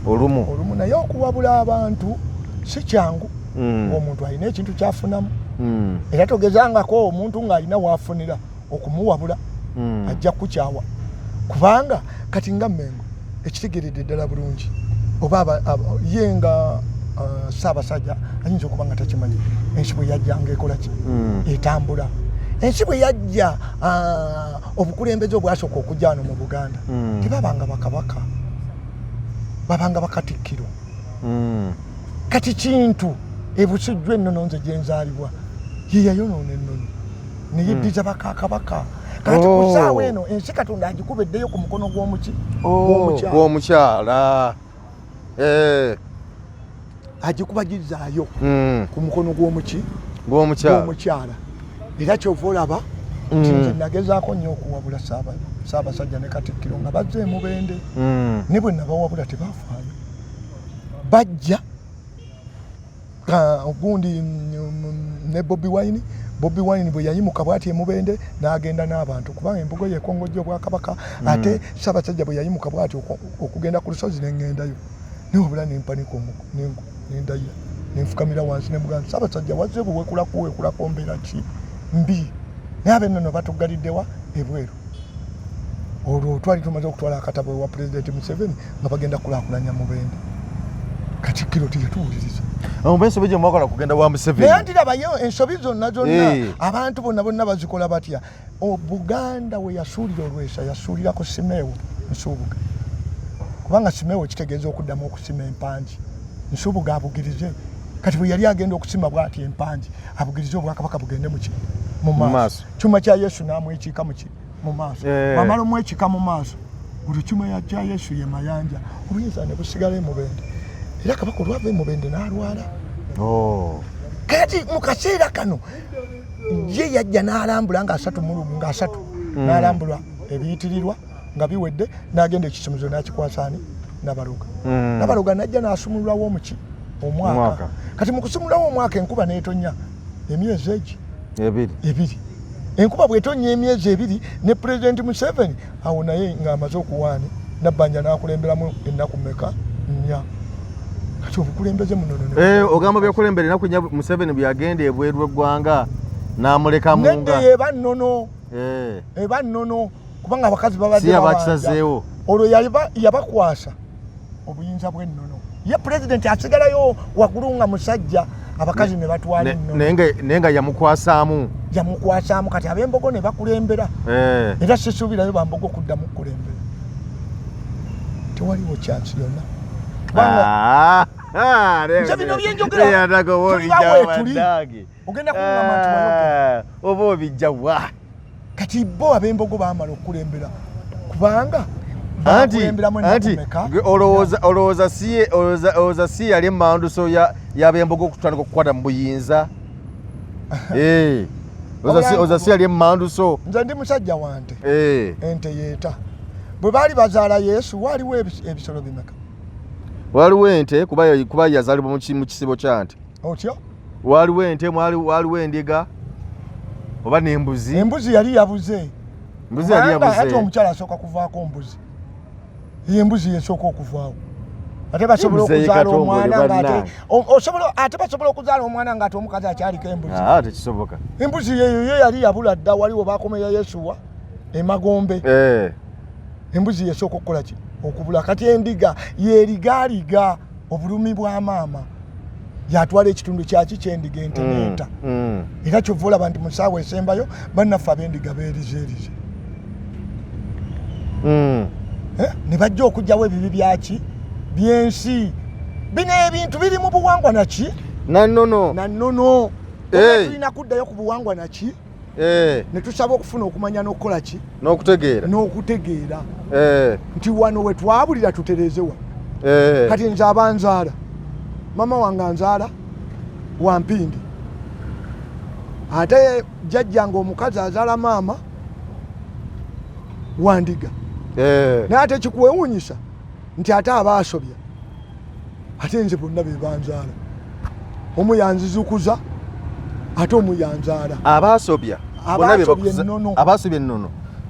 olumu naye okuwabula abantu si kyangu omuntu alina ekintu kyafunamu era togezangako omuntu ng'alina waafunira okumuwabula ajja kukyawa kubanga kati nga Mmengo ekitegeredde ddala bulungi oba ye nga Ssaabasajja ayinza okuba nga takimanyi ensi bwe yajjanga ekola ki etambula ensi bwe yajja obukulembeze obwasooka okujja wano mu Buganda tebabanga bakabaka babanga bakatikkiro kati kintu ebusujju ennono nze gye nzaalibwa ye yayonoona ennono ne yeddiza bakakabaka kati ku ssaawa eno ensi Katonda agikubeddeyo ku mukono gw'omukyala agikubagizaayo ku mukono gw'omukyala era kyova olaba nti nze nagezaako nnyo okuwabula Ssaabasajja ne Katikkiro nga bazze Mubende ne bwe nabawabula tebafaayo bajja ogundi ne Bobi Wine bwe yayimuka bw'ati Mubende n'agenda n'abantu kubanga embugo yekongojja Obwakabaka ate Ssaabasajja bwe yayimuka bw'ati okugenda ku lusozi n'engendayo niwabula nempanika nendayira nenfukamira wansi nemugamba Ssaabasajja wazze buwekulako mbeera ki mbi naye abennono batugaliddewa ebweru olwo twali tumaze okutwala akatabo wa Pulezidenti Museveni nga bagenda kulaakulanya Mubende Katikkiro teyetuwuliriza ensobi gye mwakola kugenda wa Museveni naye ntirabayo ensobi zonna abantu bonna bazikola batya Buganda we yasuulira olwesa yasuulirako Simeewo Nsuubuga kubanga Simeewo kitegeeza okuddamu okusima empangi Nsuubuga abugirize kati bwe yali agenda okusima bw'ati empangi abugirize Obwakabaka bugende mu maaso kyuma kya Yesu n'amwekiika mu maaso wamala omwekiika mu maaso buli kyuma kya Yesu ye mayanja obuyinza ne busigala Mubende era Kabaka olwava Mubende n'alwala kati mu kaseera kano ye yajja n'alambula nga 3 n'alambulwa ebiyitirirwa nga biwedde n'agenda ekisomozo n'akikwasani Nabaloga najja n'asumulwawo omwaka kati mu kusumulwawo omwaka enkuba n'etonnya emyezi ebiri enkuba bw'etonnya emyezi 2 ne Pulezidenti Museveni awo naye ng'amaze okuwaani Nabbanja n'akulemberamu ennaku mmeka 4 kati obukulembeze munono ogamba byakulembera ennaku 4 Museveni bwe yagenda ebweru eggwanga n'amuleka mu nga nedde yeba nnono eba nnono kubanga abakazi babadde si abakisazeewo olwo yabakwasa obuyinza bw'ennono ye pulezidenti asigalayo waggulu nga musajja abakazi ne batwala ennono naye nga yamukwasaamu kati ab'embogo ne bakulembera era sisuubirayo bambogo okuddamu kukulembera tewaliwo kyansi yonna nze bino byenjogera tuli ogenda kuŋŋamba nti wayogera oba obijja wa kati bo ab'embogo baamala okukulembera kubanga anti olowooza si yali emanduso y'ab'embogo okutandika okukwata mu buyinza olowooza si yali emanduso nze ndi musajja wante ente yeeta bwe baali bazaala yesu waaliwo ebisolo bimeka waliwo ente kuba yazaalibwa mu kisibo kya nte otyo waliwo ente waliwo endiga oba n'embuzi embuzi yali yabuze ate omukyala asooka kuvaako mbuzi ye embuzi yesooka okuvaawo ate basobola okuzaala omwana ate basobola okuzaala omwana ng'ate omukazi akyaliko embuzi tekisoboka embuzi yeyo ye yali yabula dda waliwo bakomeya yesuwa emagombe embuzi yesooka okukola ki okubula kati endiga yerigaaliga obulumi bwa maama yatwala ekitundu kyaki kyendiga ente neenta era kyova olaba nti mu ssaawa esembayo bannaffe ab'endiga beerizeerize ne bajja okugyawo ebibi byaki byensi bino ebintu biri mu buwangwa naki nannono tulina kuddayo ku buwangwa naki ne tusaba okufuna okumanya n'okukola ki n'okutegeera nti wano we twabulira tutereezewa kati nze abanzaala mama wange anzaala wampindi ate jjajjange omukazi azaala maama wandiga naye ate kikuwewuunyisa nti ate abaasobya ate nze bonna be banzaala omu yanzizukuza ate omu yanzaala abaasobya ennono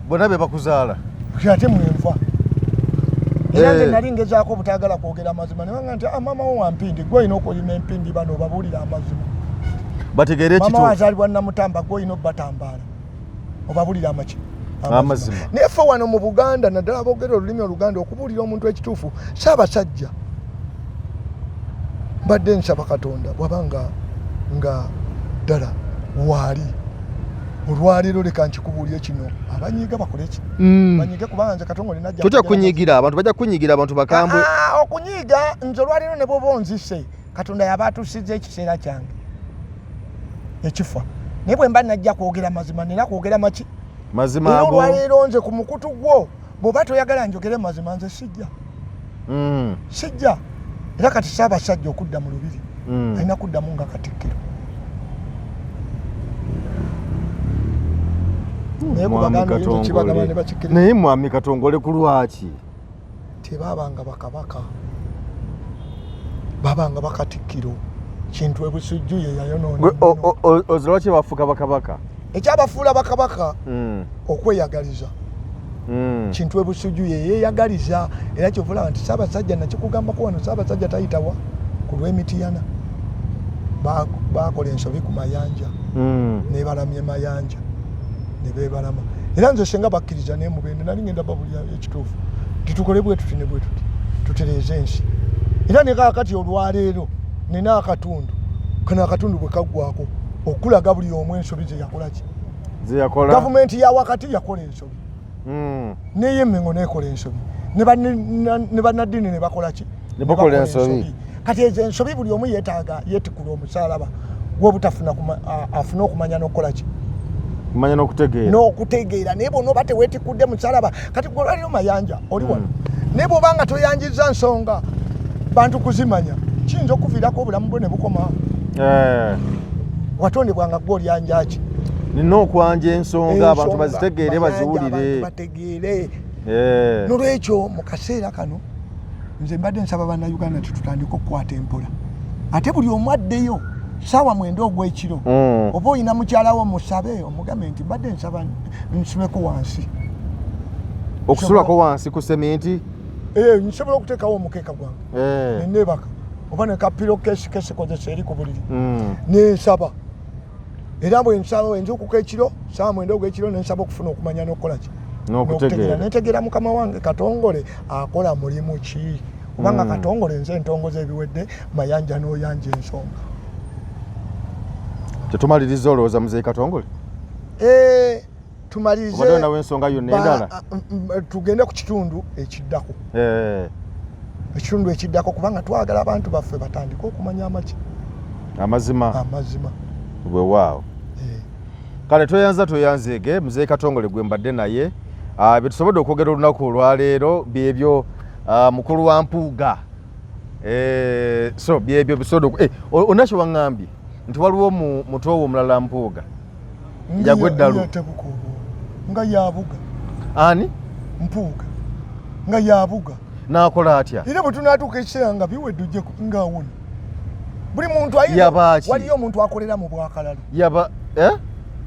bonna be bakuzaala ate mwenva era nze nali ngezaako obutayagala kwogera amazima nebanga nti maama wo wampindi gwe olina okulima empindi bano obabuulira amazima bategeere maama wazaalibwa namutamba gwe olina obbatambaala obabuulira amazima naye ffe wano mu Buganda naddala boogera olulimi Oluganda okubuulira omuntu ekituufu saabasajja mbadde nsaba Katonda bwabanga nga ddala waali olwaleero leka nkikubuulire kino abanyiiga bakole ki banyiige kubanga nze Katongole najja totya kunyiigira abantu bajja kunyiigira abantu bakambwe okunyiiga nze olwaleero ne bwoba onzise Katonda yaba atuusizza ekiseera kyange ekifa naye bwe mba najja kwogera mazima nina kwogera maki mazima ago olwaleero nze ku mukutu gwo bw'oba toyagala njogere mazima nze sijja era kati saabasajja okudda mu lubiri alina kuddamu nga Katikkiro naye mwami Katongole ku lwaki tebabanga bakabaka babanga bakatikkiro kintu ebusujju ye yayonoona ozira ki bafuuka bakabaka ekyabafuula bakabaka okweyagaliza kintu ebusujju ye yeeyagaliza era kyovula nti Ssaabasajja nakikugambako wano Ssaabasajja tayitawa ku lw'Emityana bakola ensobi ku mayanja nebalamye mayanja nebebalama era nze senga bakkiriza naye mubende nali ngenda babulira ekituufu titukole bwe tuti ne bwe tuti tutereeze ensi era ne kaakati olwaleero nina akatundu kana akatundu bwe kaggwako okulaga buli omu ensobi ze yakola ki gavumenti ya wakati yakola ensobi neye Mengo nekola ensobi ne bannaddiini ne bakola ki ne bakola ensobi kati ezo ensobi buli omu yeetaaga yeetikula omusaalaba gw'obutafuna afune okumanya n'okukola ki kumanya n'okutegeera naye bw'onooba oba teweetikudde musalaba kati gwe olwaliro mayanja oli wano naye bw'oba nga toyanjiza nsonga bantu kuzimanya kiyinza okuviirako obulamu bwo ne bukoma watondebwanga gwe olyanja ki nina okwanja ensonga abantu bazitegeere baziwulire bategeere n'olwekyo mu kaseera kano nze mbadde nsaba bannayuganda nti tutandika okukwata empola ate buli omu addeyo saawa 9 ogw'ekiro oba olina mukyalawo musabe omugambe nti mbadde nsaba nsibeko wansi okusulako wansi ku sementi nsobola okuteekawo omukeeka gwange neneebaka oba nekapiro kesi kozesa eri ku buliri nensaba era bwe nsaba enzukuka ekiro saa 9 ogw'ekiro ne nsaba okufuna okumanya n'okukola ki n'okutegeera netegeera mukama wange Katongole akola mulimu ki kubanga Katongole nze entongoza ebiwedde mayanja n'oyanja ensonga. Tetumaliriza olowooza muzeeyi Katongole? Tumalize obadde nawe ensonga yonna endala tugende ku kitundu ekiddako. Ekitundu ekiddako kubanga twagala abantu baffe batandike okumanya amazima bwewaawo. Kale tweyanzeege muzeeyi Katongole gwe mbadde naye bye tusobodde okwogera olunaku olwaleero byebyo mukulu wa Mpuuga so byebyo bisobodde onakyo waŋŋambye nti waliwo muto wo omulala Mpuuga yagwa eddalu nga yabuga ani Mpuuga nga yabuga n'akola atya era bwe tunaatuuka ekiseera nga biwedde ojje ngaawona buli muntu waliyo omuntu akolera mu bwakalalu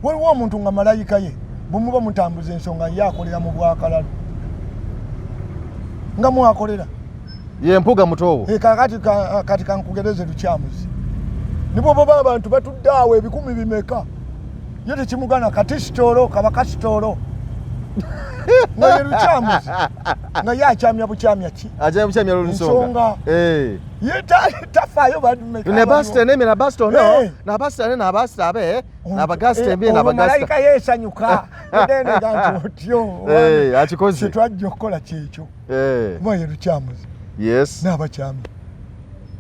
waliwo omuntu nga malayika ye bwemuba mutambuza ensonga ye akolera mu bwakalalu nga mwakolera ye Mpuuga mutowo kati kankugereze lukyamuzi nibwo boba abantu batudde awo ebikumi bimeka ye tekimugana katisitoolo kabakasitoolo nga ye lukyamuzi nga ye akyamya bukyamya ki bukyamya lwensonga ye tafaayo nebasita nemera basita ono nabasita ne nabasita abe nabagasita embi malayika yeesanyuka edenega nti otyo akikoze kyetwajja okukola kyekyo kuba ye lukyamuzi n'abakyamya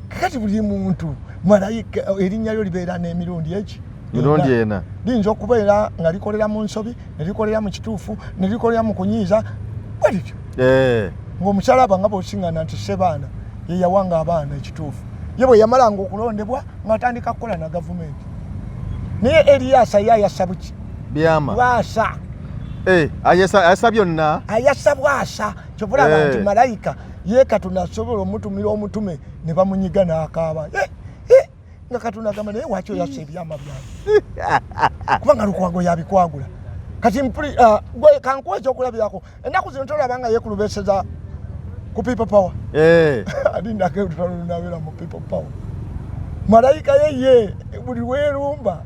kakati buli muntu malayika erinnya lyo libeera n'emirundi eki mirundi ena liyinza okubeera nga likolera mu nsobi ne likolera mu kituufu ne likolera mu kunyiiza bwalityo ng'omusalaba nga bw'osiŋŋana nti Ssebaana ye yawanga abaana ekituufu ye bwe yamalanga okulondebwa ng'atandika kukola na gavumenti naye Eriyaasa ye ayassa buki byama bwasa ayassa byonna ayassa bwasa kyobulaba nti malayika ye Katonda asobola omutumira omutume ne bamunyiga n'akaaba nga Katonda agamba naye waki oyassa ebyama byange kubanga Lukwago yabikwagula kati gwe kankuwa ekyokulabirako ennaku zino tolabanga yekulubeseza ku people power adindako olutalo lunabeera mu people power malayika ye buli lwerumba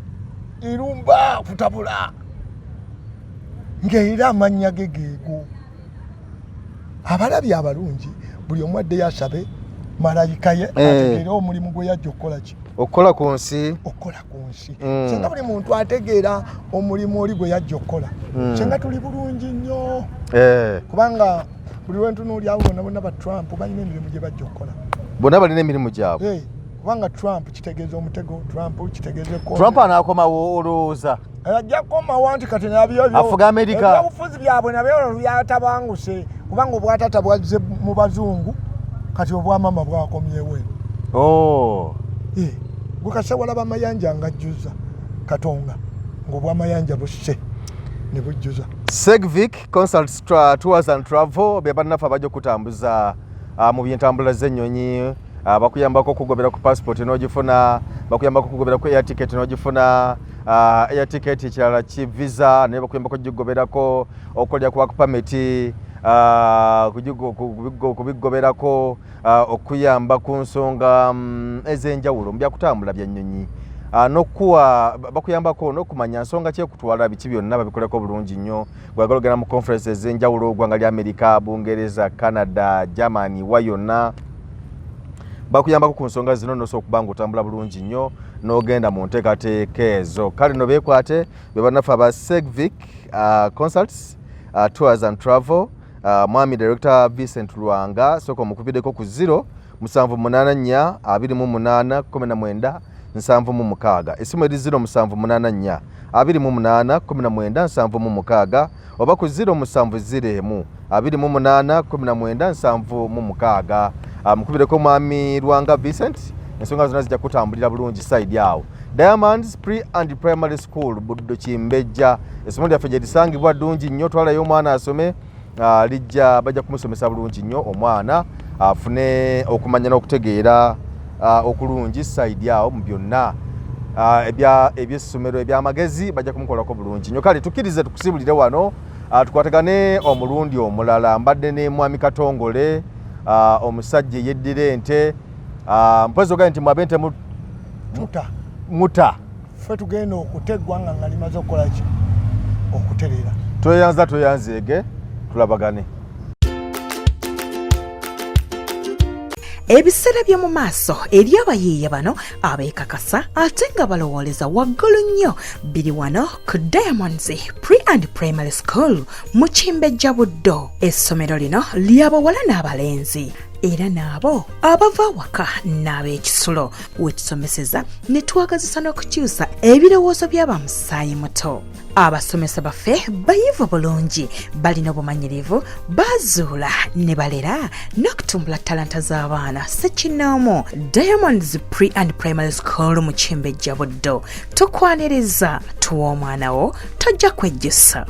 erumba kutabula ng'era amannya ge geego abalabi abalungi buli omu adde yasabe malayika ye ategeera omulimu gwe yajja okukola ki okukola ku nsi senga buli muntu ategeera omulimu oli gwe yajja okukola senga tuli bulungi nnyo kubanga buli lwentunuuli abo bonna ba Trump balina emirimu gye bajja okukola bonna balina emirimu gyabwe kubanga Trump kitegeeza omutego Trump kitegeeza Trump anaakomawo olowooza ajja kukomawo nti kati nabyo afuga Amerika ebyobufuzi byabwe nabyo byatabanguse kubanga obwatata bwazze mu bazungu kati obwamama bwakomyewo gwe kasa walaba amayanja ngajjuza Katonga ng'obwamayanja busse ne bujjuza Segvic Consults Tours and Travel be bannaffe abajja okutambuza mu byentambula z'ennyonyi bakuyambako okugobera ku passport n'ogifuna bakuyambako okugobera ku air ticket n'ogifuna air ticket ekirala ki visa naye bakuyambako okugigoberako okolera ku work permit kubigoberako okuyamba ku nsonga ez'enjawulo mu byakutambula byannyonyi n'okuwa bakuyambako n'okumanya nsonga ki ekutwala biki byonna babikoleko bulungi nnyo gwagala ogenda mu conference ez'enjawulo ggwanga lya Amerika Bungereza Canada Germany wa yonna bakuyambako ku nsonga zino nosobola okuba nga otambula bulungi nnyo n'ogenda mu nteekateeka ezo kale no beekwate be bannaffe aba Segvic Consults Tours and Travel Mwami Director Vincent Lwanga soko mukubiddeko ku 078 28 19 76 esimu eri 078 28 19 76 oba ku 070 28 19 76 mukubiddeko Mwami Lwanga Vincent ensonga zonna zijja kutambulira bulungi side awo Diamonds Pre and Primary School Buddo Kimbejja esimu lyaffe gye lisangibwa ddungi nnyo twalayo omwana asome lijja bajja kumusomesa bulungi nnyo omwana afune okumanya n'okutegeera okulungi side awo mu byonna eby'essomero eby'amagezi bajja kumukolako bulungi nnyo kale tukkirize tukusibulire wano tukwatagane omulundi omulala mbadde ne Mwami Katongole omusajja yeddira ente mpozi ogaye nti mwabe ente muta ffe tugenda okuteggwa nga limaze okukola ki okuterera. Tweyanzeege tulabagane. Ebiseera by'omu maaso eri abayiiya bano abeekakasa ate nga balowooleza waggulu nnyo biri wano ku Diamonds Pre and Primary School mu Kimbejja Buddo. Essomero lino ly'abawala n'abalenzi era naabo abava awaka n'ab'ekisulo wekisomeseza ne twagazisa n'okukyusa ebirowoozo by'abamusaayi muto. Abasomesa baffe bayivu bulungi, balina obumanyirivu, bazuula ne balera n'okutumbula talanta z'abaana ssekinnoomu. Diamonds Pre and Primary School mu Kimbejja Buddo. Tukwaniriza tuwa omwana wo tojja kwejjusa.